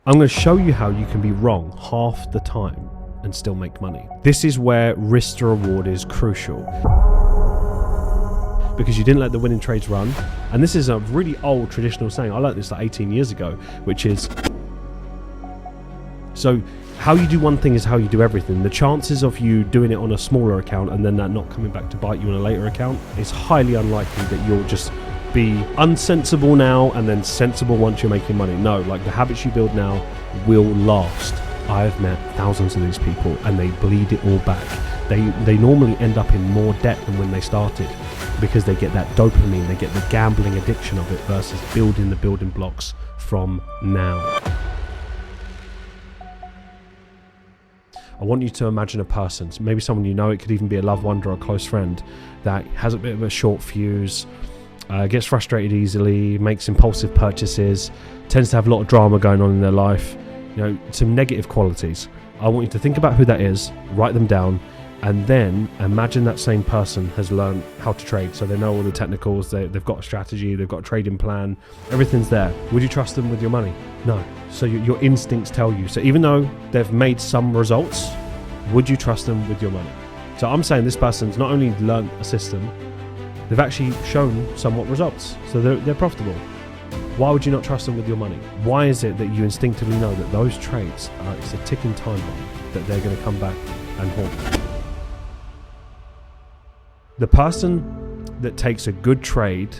I'm going to show you how you can be wrong half the time and still make money. This is where risk to reward is crucial, because you didn't let the winning trades run. And this is a really old traditional saying. I learned this like 18 years ago, which is, so how you do one thing is how you do everything. The chances of you doing it on a smaller account and then that not coming back to bite you on a later account is highly unlikely that you'll just be unsensible now and then sensible once you're making money. No, like the habits you build now will last. I have met thousands of these people and they bleed it all back. They normally end up in more debt than when they started, because they get that dopamine, they get the gambling addiction of it versus building the building blocks from now. I want you to imagine a person, maybe someone you know, it could even be a loved one or a close friend, that has a bit of a short fuse, gets frustrated easily, makes impulsive purchases, tends to have a lot of drama going on in their life, you know, some negative qualities. I want you to think about who that is, write them down, and then imagine that same person has learned how to trade. So they know all the technicals, they've got a strategy, they've got a trading plan, everything's there. Would you trust them with your money? No. So your instincts tell you. So even though they've made some results, would you trust them with your money? So I'm saying this person's not only learned a system, they've actually shown somewhat results. So they're profitable. Why would you not trust them with your money? Why is it that you instinctively know that those trades it's a ticking time bomb that they're going to come back and haunt you? The person that takes a good trade,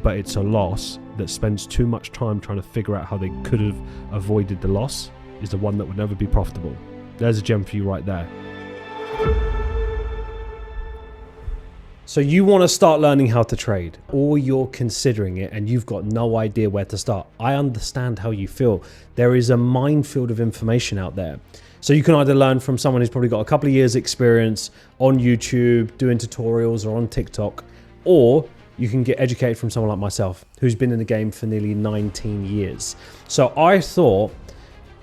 but it's a loss, that spends too much time trying to figure out how they could have avoided the loss, is the one that would never be profitable. There's a gem for you right there. So you want to start learning how to trade, or you're considering it and you've got no idea where to start. I understand how you feel. There is a minefield of information out there. So you can either learn from someone who's probably got a couple of years experience on YouTube, doing tutorials, or on TikTok, or you can get educated from someone like myself, who's been in the game for nearly 19 years. So I thought,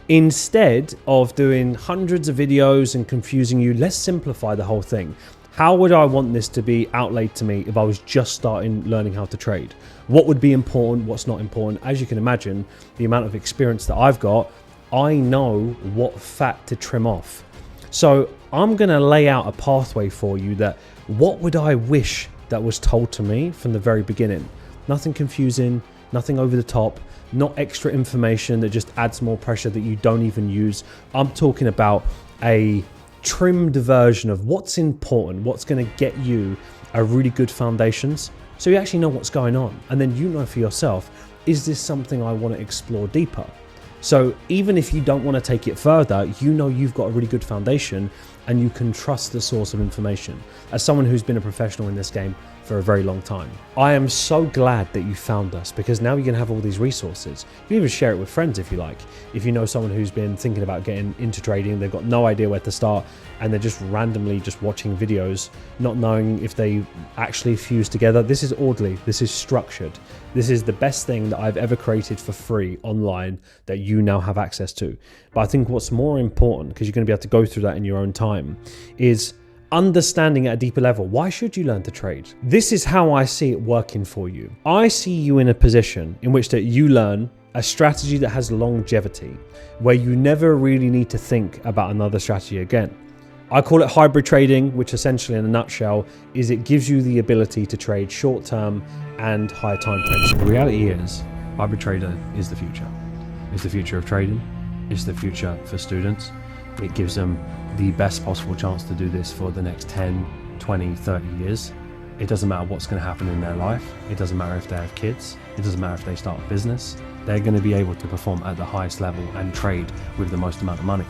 instead of doing hundreds of videos and confusing you, let's simplify the whole thing. How would I want this to be outlaid to me if I was just starting learning how to trade? What would be important, what's not important? As you can imagine, the amount of experience that I've got, I know what fat to trim off. So I'm gonna lay out a pathway for you that what would I wish that was told to me from the very beginning? Nothing confusing, nothing over the top, not extra information that just adds more pressure that you don't even use. I'm talking about a trimmed version of what's important, what's going to get you a really good foundations, so you actually know what's going on, and then you know for yourself, is this something I want to explore deeper? So even if you don't want to take it further, you know you've got a really good foundation and you can trust the source of information. As someone who's been a professional in this game for a very long time, I am so glad that you found us, because now you can have all these resources. You can even share it with friends if you like. If you know someone who's been thinking about getting into trading, they've got no idea where to start, and they're just randomly just watching videos, not knowing if they actually fuse together. This is orderly, this is structured. This is the best thing that I've ever created for free online that you now have access to. But I think what's more important, because you're going to be able to go through that in your own time, is understanding at a deeper level. Why should you learn to trade? This is how I see it working for you. I see you in a position in which that you learn a strategy that has longevity, where you never really need to think about another strategy again. I call it hybrid trading, which essentially in a nutshell is it gives you the ability to trade short term and higher time frames. The reality is, hybrid trader is the future. It's the future of trading. It's the future for students. It gives them the best possible chance to do this for the next 10, 20, 30 years. It doesn't matter what's going to happen in their life. It doesn't matter if they have kids. It doesn't matter if they start a business. They're going to be able to perform at the highest level and trade with the most amount of money.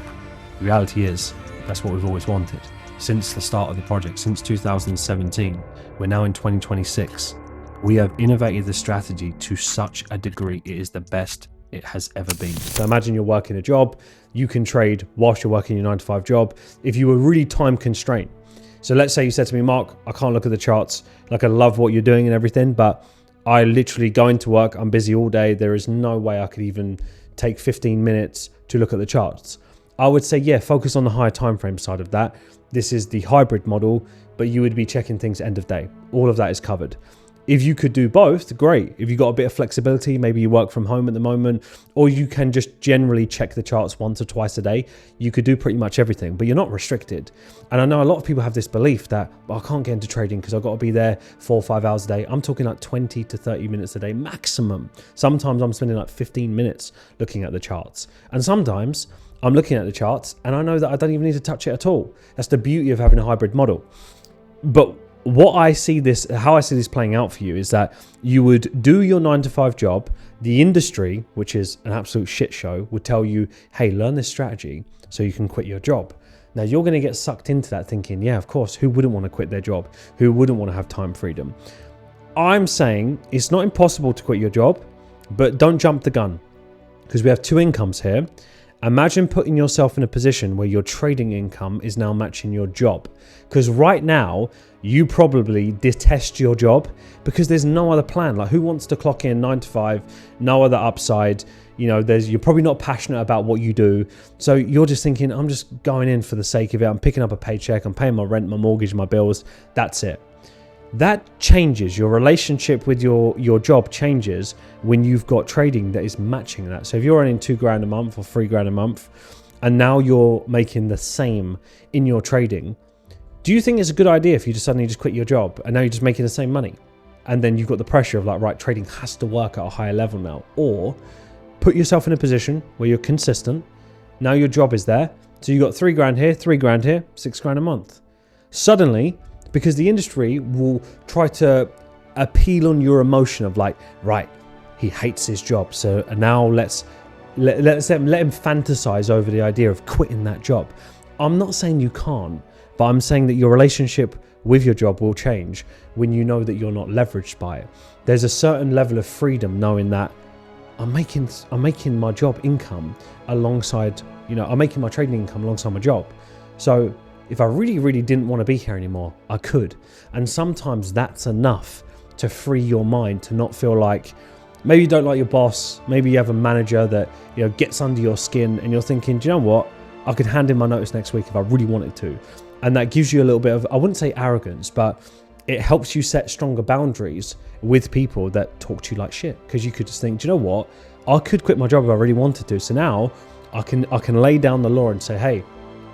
The reality is, that's what we've always wanted. Since the start of the project, since 2017, we're now in 2026. We have innovated the strategy to such a degree, it is the best it has ever been. So imagine you're working a job, you can trade whilst you're working your 9-to-5 job. If you were really time constrained, so let's say you said to me, Mark, I can't look at the charts. Like, I love what you're doing and everything, but I literally go into work, I'm busy all day. There is no way I could even take 15 minutes to look at the charts. I would say, yeah, focus on the higher time frame side of that. This is the hybrid model, but you would be checking things end of day. All of that is covered. If you could do both, great. If you got a bit of flexibility, maybe you work from home at the moment, or you can just generally check the charts once or twice a day, you could do pretty much everything, but you're not restricted. And I know a lot of people have this belief that, well, I can't get into trading because I've got to be there 4 or 5 hours a day. I'm talking like 20 to 30 minutes a day maximum. Sometimes I'm spending like 15 minutes looking at the charts. And sometimes I'm looking at the charts and I know that I don't even need to touch it at all. That's the beauty of having a hybrid model. But how I see this playing out for you is that you would do your 9 to 5 job. The industry, which is an absolute shit show, would tell you, hey, learn this strategy so you can quit your job. Now you're going to get sucked into that thinking, yeah, of course, who wouldn't want to quit their job? Who wouldn't want to have time freedom? I'm saying it's not impossible to quit your job, but don't jump the gun, because we have 2 incomes here. Imagine putting yourself in a position where your trading income is now matching your job. Because right now, you probably detest your job because there's no other plan. Like, who wants to clock in 9 to 5, no other upside? You know, you're probably not passionate about what you do. So you're just thinking, I'm just going in for the sake of it. I'm picking up a paycheck. I'm paying my rent, my mortgage, my bills. That's it. That changes. Your relationship with your job changes when you've got trading that is matching that. So if you're earning $2,000 a month or $3,000 a month, and now you're making the same in your trading, do you think it's a good idea if you just suddenly just quit your job and now you're just making the same money? And then you've got the pressure of like, right, trading has to work at a higher level now. Or put yourself in a position where you're consistent. Now your job is there. So you've got $3,000 here, $3,000 here, $6,000 a month. Suddenly, because the industry will try to appeal on your emotion of like, right, he hates his job. So now let him fantasize over the idea of quitting that job. I'm not saying you can't, but I'm saying that your relationship with your job will change when you know that you're not leveraged by it. There's a certain level of freedom knowing that I'm making my job income alongside, I'm making my trading income alongside my job. So if I really, really didn't want to be here anymore, I could. And sometimes that's enough to free your mind to not feel like, maybe you don't like your boss, maybe you have a manager that gets under your skin and you're thinking, do you know what? I could hand in my notice next week if I really wanted to. And that gives you a little bit of, I wouldn't say arrogance, but it helps you set stronger boundaries with people that talk to you like shit. Because you could just think, do you know what? I could quit my job if I really wanted to. So now I can lay down the law and say, hey,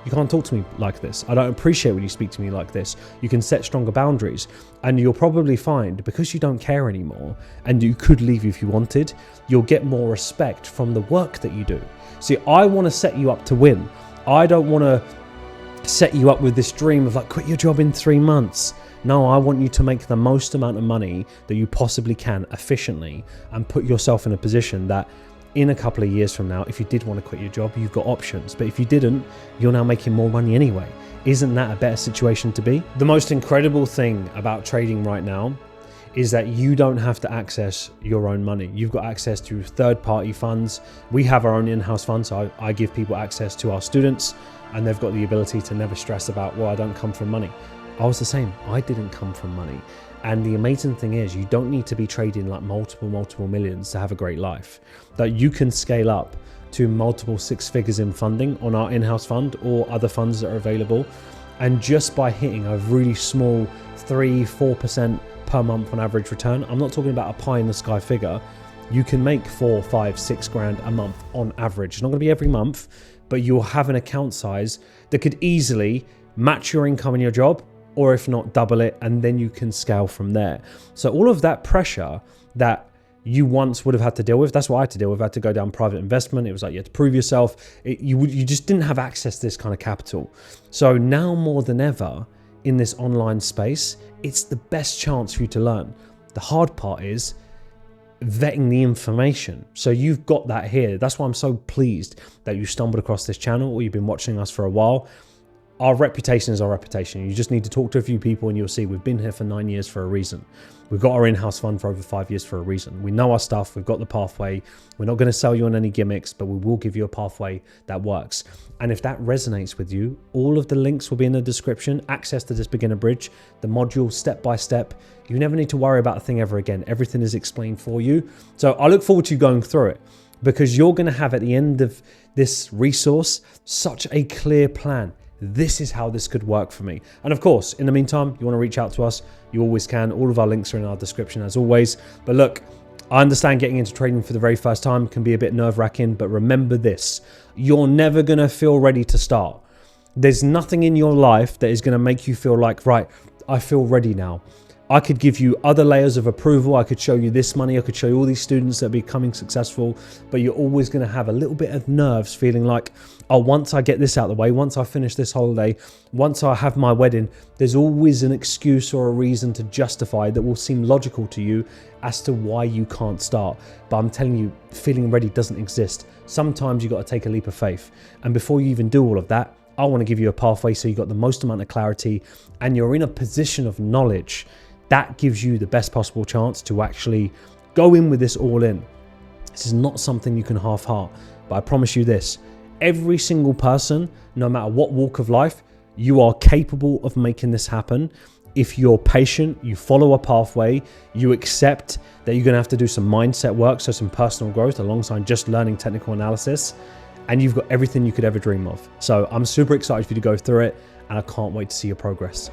you can't talk to me like this. I don't appreciate when you speak to me like this. You can set stronger boundaries, and you'll probably find, because you don't care anymore and you could leave if you wanted, you'll get more respect from the work that you do. See, I want to set you up to win. I don't want to set you up with this dream of like, quit your job in 3 months. No, I want you to make the most amount of money that you possibly can efficiently and put yourself in a position that in a couple of years from now, if you did want to quit your job, you've got options. But if you didn't, you're now making more money anyway. Isn't that a better situation to be? The most incredible thing about trading right now is that you don't have to access your own money. You've got access to third-party funds. We have our own in-house fund, so I give people access to our students, and they've got the ability to never stress about, well, I don't come from money. I was the same. I didn't come from money. And the amazing thing is, you don't need to be trading like multiple millions to have a great life. That you can scale up to multiple 6 figures in funding on our in-house fund or other funds that are available. And just by hitting a really small 3-4% per month on average return, I'm not talking about a pie in the sky figure, you can make 4, 5, 6 grand a month on average. It's not going to be every month, but you'll have an account size that could easily match your income in your job, or if not, double it, and then you can scale from there. So all of that pressure that you once would have had to deal with, that's what I had to deal with. I had to go down private investment. It was like you had to prove yourself. You just didn't have access to this kind of capital. So now more than ever in this online space, it's the best chance for you to learn. The hard part is vetting the information. So you've got that here. That's why I'm so pleased that you stumbled across this channel or you've been watching us for a while. Our reputation is our reputation. You just need to talk to a few people and you'll see we've been here for 9 years for a reason. We've got our in-house fund for over 5 years for a reason. We know our stuff. We've got the pathway. We're not going to sell you on any gimmicks, but we will give you a pathway that works. And if that resonates with you, all of the links will be in the description. Access to this beginner bridge, the module step by step. You never need to worry about a thing ever again. Everything is explained for you. So I look forward to you going through it, because you're going to have at the end of this resource such a clear plan. this is how this could work for me. And of course, in the meantime, you want to reach out to us, you always can. All of our links are in our description as always. But look, I understand getting into trading for the very first time can be a bit nerve-wracking, but remember this, you're never going to feel ready to start. There's nothing in your life that is going to make you feel like, right, I feel ready now. I could give you other layers of approval. I could show you this money. I could show you all these students that are becoming successful, but you're always going to have a little bit of nerves feeling like, oh, once I get this out of the way, once I finish this holiday, once I have my wedding, there's always an excuse or a reason to justify that will seem logical to you as to why you can't start. But I'm telling you, feeling ready doesn't exist. Sometimes you got to take a leap of faith. And before you even do all of that, I want to give you a pathway so you got the most amount of clarity and you're in a position of knowledge that gives you the best possible chance to actually go in with this all in. This is not something you can half-heart, but I promise you this, every single person, no matter what walk of life, you are capable of making this happen. If you're patient, you follow a pathway, you accept that you're going to have to do some mindset work, so some personal growth alongside just learning technical analysis, and you've got everything you could ever dream of. So I'm super excited for you to go through it, and I can't wait to see your progress.